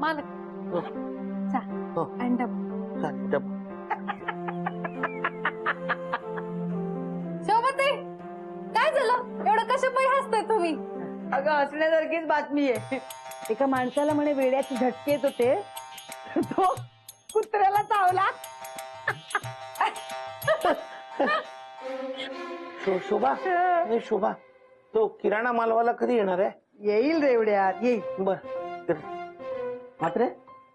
मालक हो, चहा हो. आणि डबा. चालेल, डबा. शोभते काय झालं एवढं कशा पायी हसताय तुम्ही? अगं हसण्यासारखीच बातमी आहे. एका माणसाला म्हणे वेड्याचे झटके येत होते, तो कुत्र्याला चावला. शोभा ए, शोभा तो किराणा मालवाला कधी येणार आहे? येईल रेवड्यात येईल. बर मात्र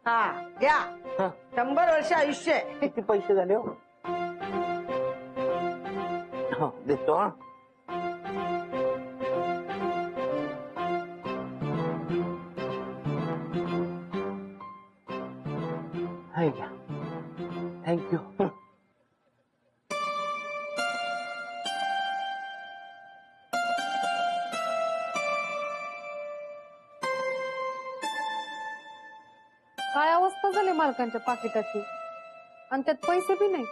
हा घ्या, हा 100 वर्ष आयुष्य आहे. किती पैसे झाले हो? हो देतो हा. हाय घ्या, थँक्यू. काय अवस्था झाली मालकांच्या पाकिटाची आणि त्यात पैसे बी नाही.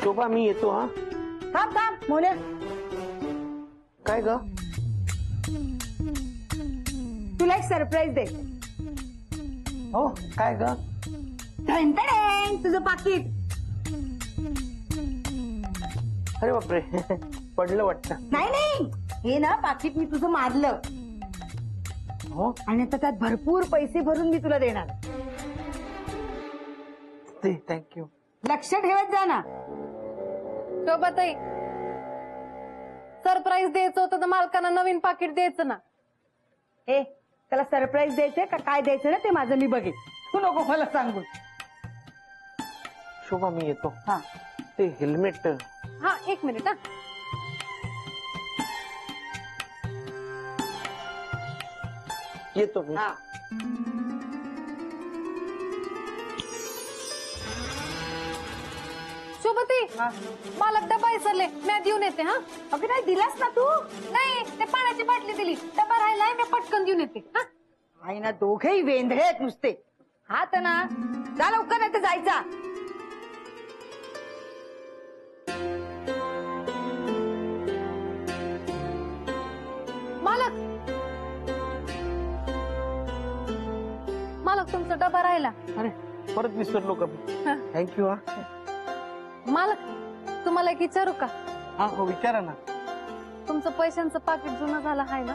शोभा मी येतो हा. थांब थांब मोन्या, काय ग? तुला एक सरप्राईज दे. हो काय ग? तुझं पाकिट. अरे बापरे पडलं वाटतं. नाही नाही, हे ना पाकिट मी तुझं मारलं हो आणि आता त्यात भरपूर पैसे भरून मी तुला देणार. ते थँक्यू. लक्ष ठेवत जा ना. शोभाताई सरप्राईज द्यायचं होतं तर मालकांना नवीन पाकिट द्यायचं ना. ए त्याला सरप्राईज द्यायचंय का काय द्यायचं ना ते माझं मी बघेन, तू नको मला सांगू. शोभा मी येतो. हा ते हेल्मेट. हा एक मिनिट हा. येतो मी. हा. शोभती मालक डबा विसरले, मी देऊन येते. हा अगं नाही दिलास ना तू. नाही ते पाण्याची बाटली दिली, डबा राहिलाय मी पटकन देऊन येते. हा आई ना दोघेही वेंधळे आहेत नुसते. हा तर ना जा लवकर नाही तर जायचा. मालक मालक तुमचा डबा राहिला. अरे परत विसरलो का मी? थँक्यू हा. मालक तुम्हाला एक विचारू का? हा हो विचारा ना. तुमचं पैशांचं पाकिट जुनं झालं आहे ना,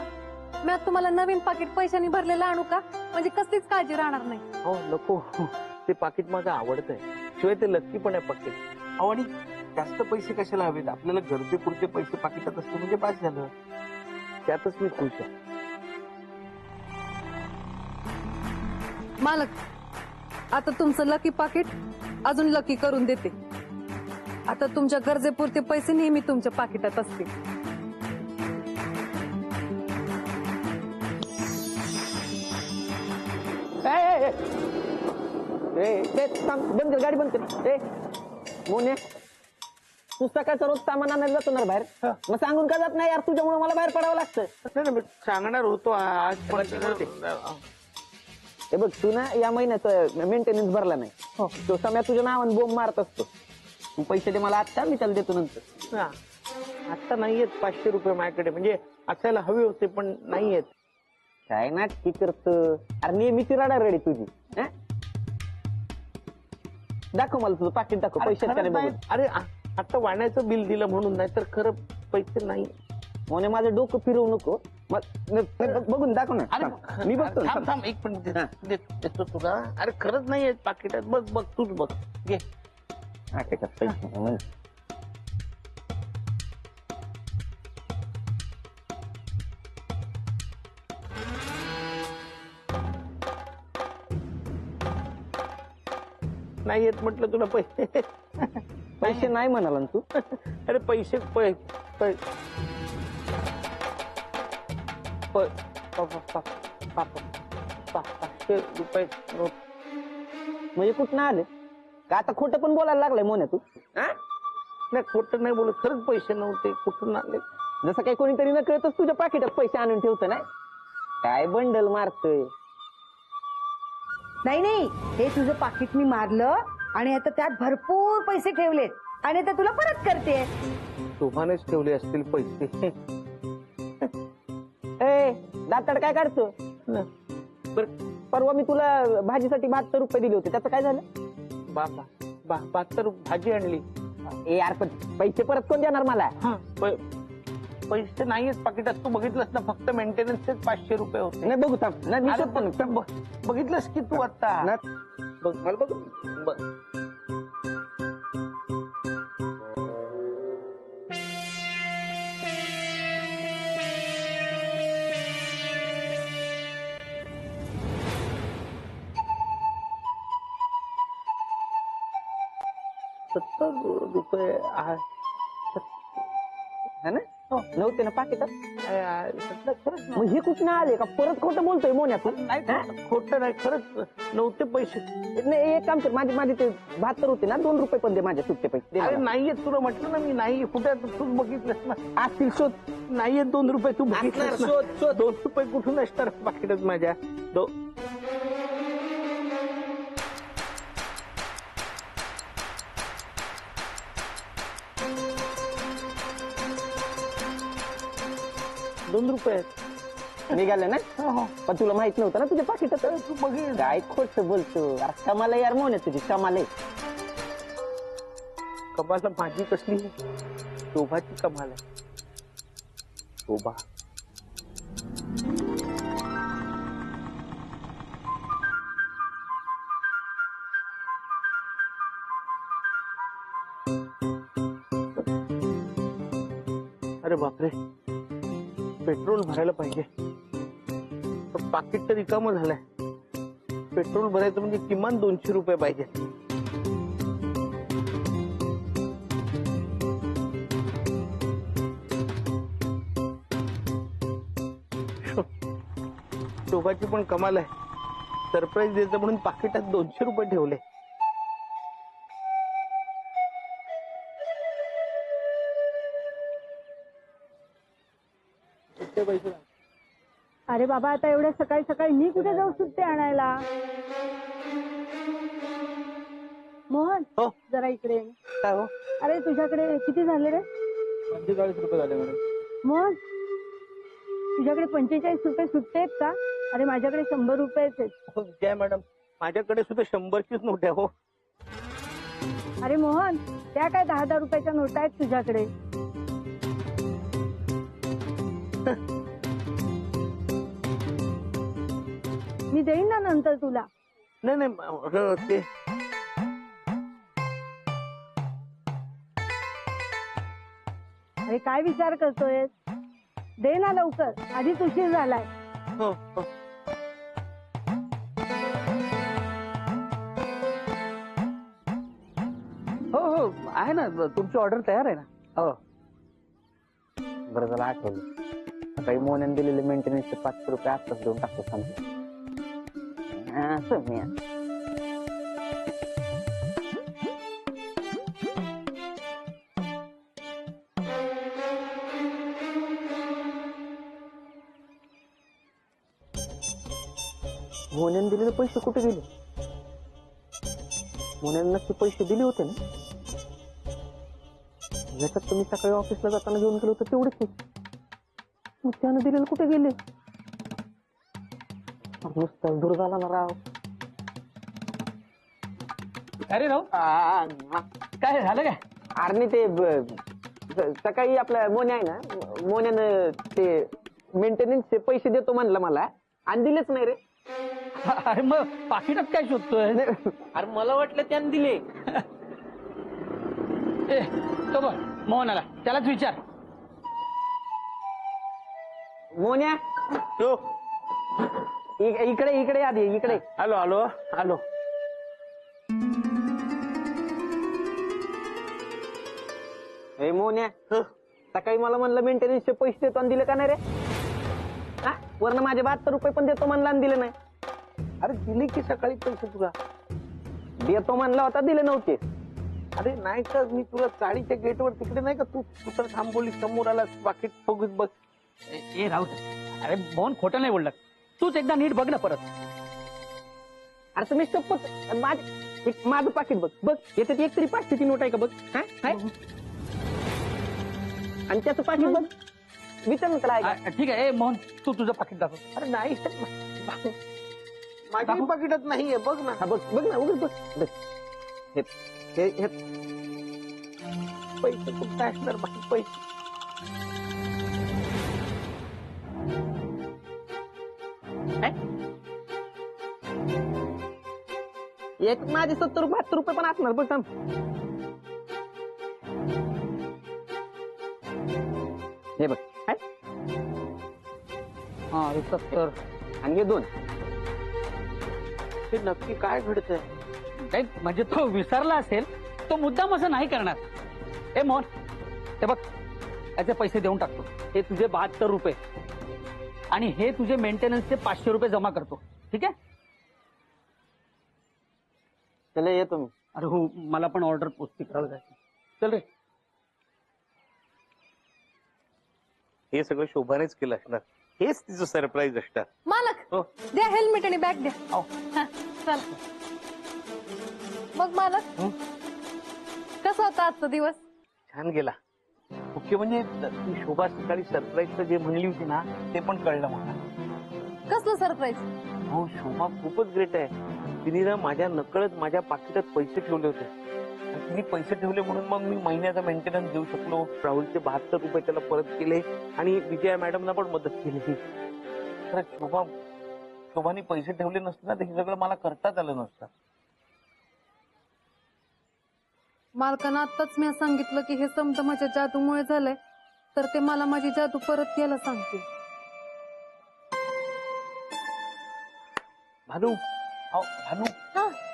मी आता तुम्हाला नवीन पाकिट पैशांनी भरलेलं आणू का? म्हणजे कसलीच काळजी राहणार नाही. हो नको, ते पाकिट माझं आवडत आहे. शिवाय ते लक्की पण आहे पाकिट. अहो आणि जास्त पैसे कशाला हवेत? आपल्याला गरजेपुरते पैसे पाकिटात असते म्हणजे पास झालं. त्यातच मी खुश आहे. मालक आता तुमचं लकी पाकिट अजून लकी करून देते. आता तुमच्या गरजेपुरते पैसे नेहमी तुमच्या पाकिटात असतील. बंद कर, गाडी बंद कर. मोने तू सकाळचा रोज सामान आणायला जातो ना रे बाहेर, मग सांगून का जात नाही यार? तुझ्यामुळे मला बाहेर पडावं लागतं. नाही ना, मी सांगणार होतो आज पण हे बघ, तू ना या महिन्याचा मेंटेनन्स भरला नाही. तो सम्या तुझ्या नावाने बोंब मारत असतो. तू पैसे दे मला आता, मी त्याला देतो नंतर. हा. आता नाहीयेत 500 रुपये माझ्याकडे. म्हणजे असायला हवे होते पण नाहीयेत. काय नाटकी करतो? अरे नेहमीची रडा रडी तुझी. दाखव मला तुझं पाकिट, दाखव पैसे खरंच काय नाही. बघू. अरे आता वाण्याचं बिल दिलं म्हणून, नाही तर खरं पैसे नाही. मोने माझं डोकं फिरवू नको. बघून दाखव ना. अरे मी बघतो. थांब थांब एक मिनिट देतो तुला. अरे खरंच नाहीयेत पाकिटात. बघ बघ तूच बघ. घे. पैसे नाहीयेत म्हटलं तुला पैसे. पैसे नाही म्हणाला ना तू. अरे पैसे पै- पै- प- प- प- प- प- प- 500 रुपये नोट. म्हणजे कुठं आले का आता खोटं पण बोलायला लागलाय मोन्या तू. नाही खोटं नाही बोलत, खरंच पैसे नव्हते, कुठून आले? जसं काही कोणीतरी न कळतच तुझ्या पाकिटात पैसे आणून ठेवतं नाही. काय बंडल मारतोय. नाही नाही, हे तुझं पाकिट मी मारलं आणि आता त्यात भरपूर पैसे ठेवलेत आणि आता तुला परत करते. शोभानेच ठेवले असतील पैसे. ए दाताड काय काढतो. परवा मी तुला भाजीसाठी 72 रुपये दिले होते, त्याचं काय झालं. बाबा 72 भाजी आणली. ए यार पण पैसे परत कोण देणार मला. पैसे नाहीयेत पाकिटात, तू बघितलंस ना, फक्त मेंटेनन्सचे 500 रुपये होते. नाही बघू थांब. नाही, मी अरे शोधतो ना. पण बघितलंस की तू आता. नाही. बघ मला बघ बघ. ₹70 है ना. नव्हते ना पाकिटात. खरंच मग हे कुठं आले का परत खोटं बोलतोय मोन्या तू. नाही, खोटं नाही, खरंच नव्हते पैसे. नाही एक काम कर, माझे माझे ते 72 होते ना, 2 रुपये पण दे माझ्या सुट्टे पैसे दे अरे मला. नाहीये, तुला म्हटलं ना मी नाही, कुठे तूच बघितलंस ना. असतील शोध. नाहीये 2 रुपये, तू असणार, बघितलंस ना. शोध. 2 रुपये कुठून असणार पाकिटात माझ्या. ₹2 निघाले ना. पण तुला माहित नव्हतं ना तुझ्या पाकिटात. तू बघितलं काय खोट बोलतो. अरे कमाला यार मोन्या तुझी कमाले. कमाल माझी कसली, शोभाची कमाल आहे. शोभा अरे बापरे, पेट्रोल भरायला पाहिजे. पण पाकिट तर रिकामं झालंय. पेट्रोल भरायचं म्हणजे किमान 200 रुपये पाहिजे. शोभाची पण कमाल आहे. सरप्राईज द्यायचं म्हणून पाकिटात 200 रुपये ठेवले. अरे बाबा, आता एवढ्या सकाळी सकाळी मी कुठे जाऊ सुट्टे आणायला. मोहन हो. जरा इकडे ये. काय हो? अरे तुझ्याकडे किती झाले रे. 45 रुपये झाले मॅडम. मोहन, तुझ्याकडे 45 रुपये सुट्टे आहेत का. अरे माझ्याकडे 100 रुपयेच आहेत. हो, जय मॅडम, माझ्याकडे सुद्धा 100चीच नोट आहे. हो अरे मोहन, त्या काय 10-10 रुपयाच्या नोटा आहेत तुझ्याकडे. मी देईन ना नंतर तुला. नाही नाही ते अरे काय विचार करतोय. दे ना लवकर, आधीच उशीर झालाय. हो हो. हो हो आहे ना, तुमची ऑर्डर तयार आहे ना. हो बरं झालं आठवलं. सकाळी मोन्याने दिलेले मेंटेनन्सचे 500 रुपये आत्ताच देऊन टाकतो समजा. असं मी मोन्याने दिलेले पैसे कुठे गेले. मोन्याने नक्की पैसे दिले होते ना. याच्यात तुम्ही सकाळी ऑफिसला जाताना घेऊन गेलो होतं तेवढेच होते. मग त्यानं दिलेलं कुठे गेले. नुसता दूर झाला ना राव. अरे राव, काय झालं काय. अरे ते सकाळी आपला मोन्या आहे ना, मोन्यानं ते मेंटेनन्सचे पैसे देतो म्हणलं मला आणि दिलेच नाही रे. अरे मग पाकिटात काय शोधतोय. अरे मला वाटलं त्याने दिले. ए तो बघ मोहनाला, त्यालाच विचार. मोन्या हो इकडे इकडे आधी इकडे. आलो आलो आलो. ए मोन्या सकाळी मला म्हणलं मेंटेनन्सचे पैसे देतो आणि दिले का नाही रे? हा वरनं माझे 72 रुपये पण देतो म्हणला आणि दिले नाही. अरे दिले की सकाळी पैसे तुला. देतो म्हणला होता, दिले नव्हते. अरे नाही का मी तुला चाळीच्या गेटवर तिकडे नाही का तू तर थांबवली, समोर आला पाकिट बघत बघ. ए राहू दे. अरे मोहन खोटं नाही बोलला. तूच एकदा नीट बघ ना परत. अरे तुम्ही शपथ माझं पाकिट बघ बघ, याच्यात एक तरी 500ची नोट आहे का बघ. हा आहे? आणि त्याचं पाकिट बघ, विचार ना त्याला आहे का? ठीक आहे. ए मोहन तू तुझं पाकिट दाखव. अरे नाही माझ्याही पाकिटात नाहीये, बघ ना. हा बघ बघ ना, उघड बघ बघ. हे पैसे कुठे असणार बाकी पैसे. एक माझे 70 72 रुपये पण असणार बघ. थांब. हे बघ आहे? हा 70. आणि हे 2. हे नक्की काय घडतंय? नाही म्हणजे तो विसरला असेल, तो मुद्दाम असं नाही करणार. ए मोहन हे बघ, याचे पैसे देऊन टाकतो. हे तुझे 72 रुपये आणि हे तुझे मेंटेनन्सचे 500 रुपये जमा करतो. ठीक आहे? चला येतो मी. अरे हो, मला पण ऑर्डर पोचती करावं जायचं. चल रे. हे सगळं शोभानेच केलं असणार. हेच तिचं सरप्राईज असणार. मालक हो. द्या हेल्मेट आणि बॅग द्या. हो. हा, चल मग मालक कसा होता आजचा दिवस? छान गेला. मुख्य म्हणजे ती शोभा सकाळी सरप्राईजचं जे म्हणली होती ना ते पण कळलं मला. कसलं सरप्राईज? हो शोभा खूपच ग्रेट आहे. तिने ना माझ्या नकळत माझ्या पाकिटात पैसे ठेवले होते. आणि तिने पैसे ठेवले म्हणून मग मी महिन्याचा मेंटेनन्स देऊ शकलो. राहुलचे 72 रुपये त्याला परत केले आणि विजया मॅडमला पण मदत केली. तर शोभाने पैसे ठेवले नसते ना तर हे सगळं मला करताच आलं नसतं. मालकानं आत्ताच मी सांगितलं की हे समजा माझ्या जादूमुळे झालंय, तर ते मला माझी जादू परत द्यायला सांगतील. भानू हा.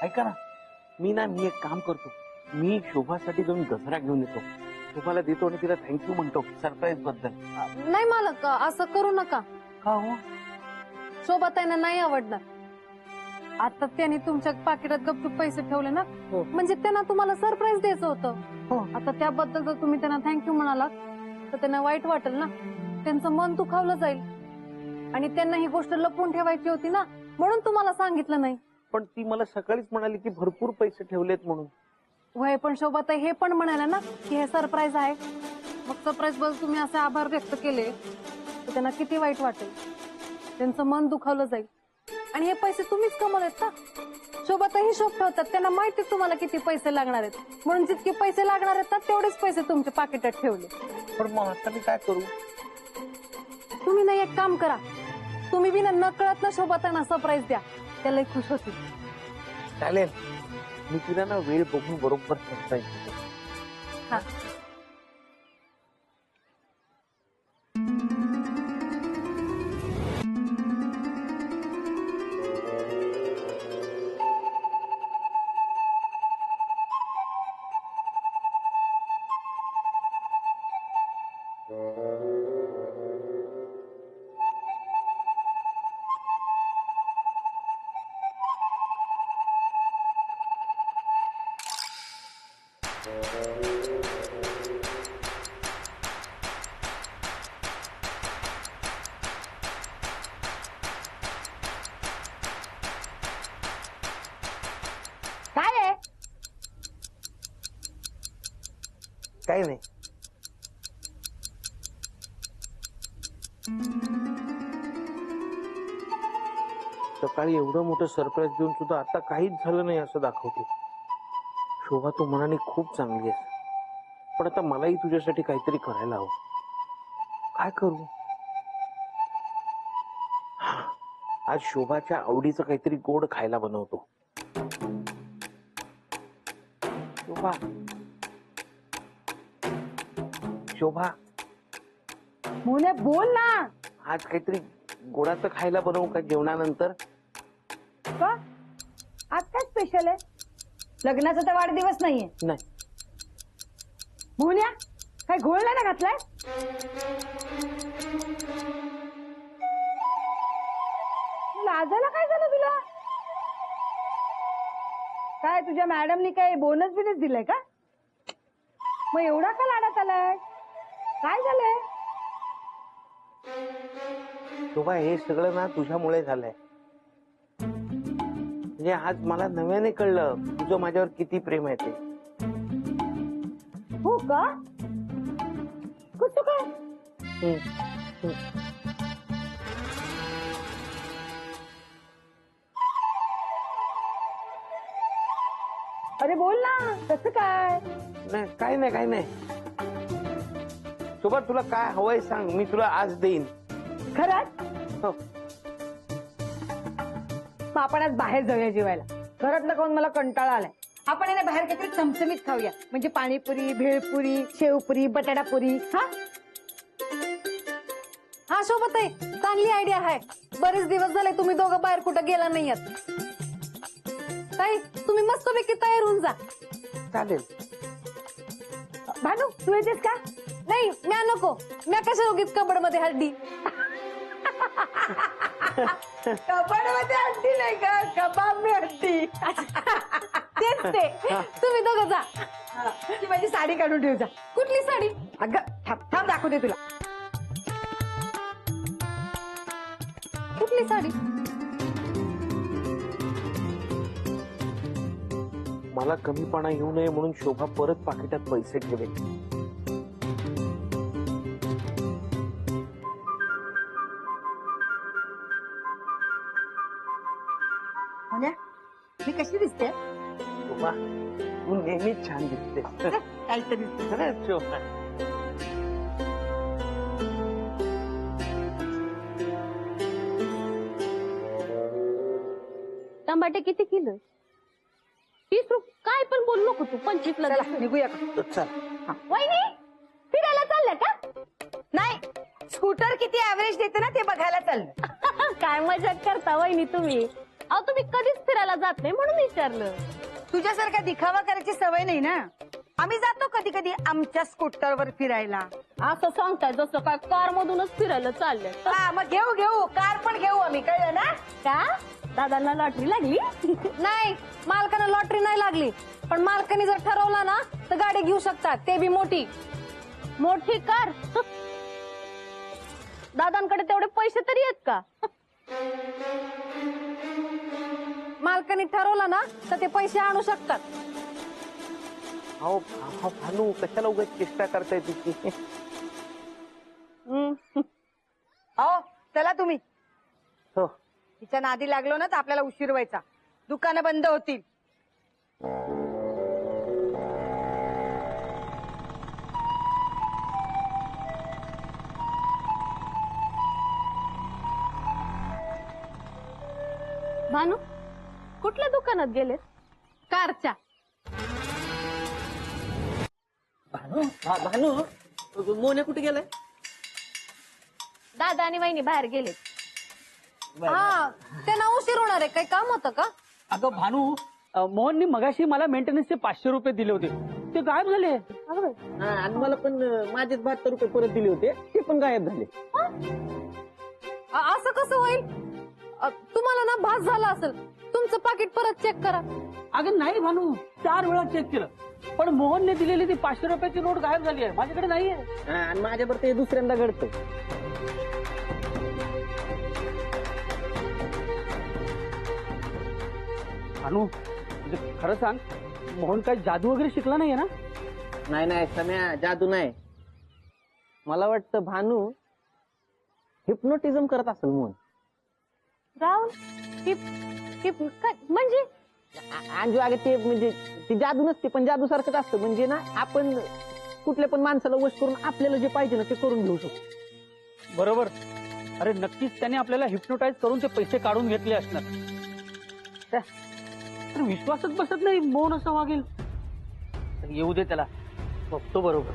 ऐका ना, मी एक काम करतो. मी शोभासाठी जाऊन दसरा घेऊन येतो. शोभाला देतो आणि तिला थँक्यू म्हणतो सरप्राईज बद्दल. नाही मालक, असं करू नका. का हो? शोभाताईंना नाही आवडणार. आता त्यांनी तुमच्या पाकिटात गपचूप पैसे ठेवले ना, हो. म्हणजे त्यांना तुम्हाला सरप्राईज द्यायचं होतं. हो. आता त्याबद्दल जर तुम्ही त्यांना थँक्यू म्हणालात तर त्यांना वाईट वाटेल ना, त्यांचं मन दुखावलं जाईल. आणि त्यांना ही गोष्ट लपवून ठेवायची होती ना, म्हणून तुम्हाला सांगितलं नाही. पण ती मला सकाळीच म्हणाली की भरपूर पैसे ठेवलेत म्हणून. वय पण शोभाताई हे पण म्हणाल्या ना की हे सरप्राईज आहे. मग सरप्राईज बद्दल तुम्ही असे आभार व्यक्त केले तर त्यांना किती वाईट वाटेल. त्यांचं मन दुखावलं जाईल. आणि हे पैसे तुम्हीच कमवलेत ना. शोभाताई हिशोब ठेवतात, त्यांना माहिती तुम्हाला किती पैसे लागणार आहेत, म्हणून जितके पैसे लागणार आहेत ना तेवढेच पैसे तुमच्या पाकिटात ठेवले. पण मग आता मी काय करू? तुम्ही ना एक काम करा, तुम्ही बी ना नकळत ना शोभाताईंना सरप्राईज द्या, त्याला खुश होतील. चालेल, मी तिला ना वेळ बघून बरोबर सरप्राईज देतो. हा. काय आहे? काही नाही. सकाळी एवढं मोठं सरप्राईज देऊन सुद्धा आता काहीच झालं नाही असं दाखवते. शोभा तू मनाने खूप चांगली आहेस, पण आता मलाही तुझ्यासाठी काहीतरी करायला हवं. काय करू? आज शोभाच्या आवडीचं काहीतरी गोड खायला बनवतो. शोभा, शोभा, मोने बोल ना. आज काहीतरी गोडाचं खायला बनवू का जेवणानंतर? का आज काय स्पेशल आहे? लग्नाचा तर वाढदिवस नाहीये. नाही. मोन्या काय घोळ नाही ना घातलाय? लाजायला काय झालं तुला? काय तुझ्या मॅडमनी काय बोनस बिनस दिलाय का? मग एवढा का लाडात आलाय? काय झालंय? शोभा, हे सगळं ना तुझ्यामुळे झालंय. म्हणजे आज मला नव्याने कळलं तुझं माझ्यावर किती प्रेम आहे ते. हो का? कसं काय? अरे बोल ना, कसं काय? नाही, काय नाही, काय नाही. शोभा, तुला काय हवंय सांग, मी तुला आज देईन. खरंच? हो. मग आपण आज बाहेर जाऊया जेवायला. घरातलं खाऊन मला कंटाळा आलाय. आपण आहे ना बाहेर काहीतरी चमचमीत खाऊया. म्हणजे पाणीपुरी, भेळपुरी, शेवपुरी, बटाटापुरी. हा हा शोभाताई, चांगली आयडिया आहे. बरेच दिवस झाले तुम्ही दोघं बाहेर कुठं गेला नाही आहात. ताई, तुम्ही मस्तपैकी तयार होऊन जा. चालेल. भानू तू येतेस का? नाही, म्या नको. म्या कशा उगीच कबड मध्ये हड्डी. कबाड मध्ये हड्डी नाही का, कबाब मी हड्डी. तेच ते. तुम्ही दोघं जा. ती माझी साडी काढून ठेव जा. कुठली साडी? अगं थांब थांब दाखवते तुला. कुठली साडी? मला कमीपणा येऊ नये म्हणून शोभा परत पाकिटात पैसे ठेवे. सोन्या, मी कशी दिसते? शोभा, तू नेहमीच छान दिसते. काहीतरी खरंच शोभा. टमाटे किती किलो? 30 रुपये. काय पण बोलू नको तू. 25 ला चला दे. निघूया का? चल. वहिनी फिरायला चालल्या का? नाही, स्कूटर किती ऍव्हरेज देते ना ते बघायला चाललं. काय मजाक करता वहिनी तुम्ही. अहो तुम्ही कधीच फिरायला जात नाही म्हणून विचारलं. तुझ्यासारखा दिखावा करायची सवय नाही ना. आम्ही जातो कधी कधी आमच्या स्कूटरवर फिरायला. असं सांगताय जसं काय कार मधूनच फिरायला चाललंय. हा मग घेऊ घेऊ, कार पण घेऊ आम्ही, कळलं ना? का दादांना लॉटरी लागली? नाही, मालकानं लॉटरी नाही लागली. पण मालकाने जर ठरवला ना तर गाडी घेऊ शकतात, ते बी मोठी. मोठी कार. दादांकडे तेवढे पैसे तरी आहेत का? मालकाने ठरवलं ना तर ते पैसे आणू शकतात. हो भानू, कशाला उगाच चेष्टा करताय तुझी. हो चला तुम्ही. हो. तिच्या नादी लागलो ना तर आपल्याला उशीर व्हायचा. दुकानं बंद होतील. भानू कुठल्या दुकानात गेले? कारच्या. भानू, मोने कुठे गेलाय? दादा आणि वहिनी बाहेर गेले. हा, त्यांना उशीर होणार आहे. काही काम होतं का? अगं भानू, मोहननी मगाशी मला मेंटेनन्सचे 500 रुपये दिले होते, ते गायब झाले. आणि मला पण माझेच 72 रुपये परत दिले होते, ते पण गायब झाले. असं कसं होईल? तुम्हाला ना भास झाला असेल. तुमचं पाकिट परत चेक करा. अगं नाही भानू, 4 वेळा चेक केलं, पण मोहनने दिलेली ती 500 रुपयाची नोट गायब झाली आहे. माझ्याकडे नाहीये. आणि माझ्याबरोबर ते दुसऱ्यांदा घडतं. भानू, म्हणजे खरं सांग, मोहन काय जादू वगैरे शिकला नाहीये ना? नाही सम्या, जादू नाही. मला वाटतं भानू हिप्नोटिझम करत असेल मोहन. राहुल म्हणजे अंजू, अगं ते म्हणजे ती जादू नसते, पण जादू सारखंच असतं. म्हणजे ना आपण कुठल्या पण माणसाला वश करून आपल्याला जे पाहिजे ना ते करून घेऊ शकतो. बरोबर. अरे नक्कीच त्याने आपल्याला हिप्नोटाईज करून ते पैसे काढून घेतले असणार. तर विश्वासच बसत नाही मोहन असं वागेल. तर येऊ दे त्याला, बघतो बरोबर.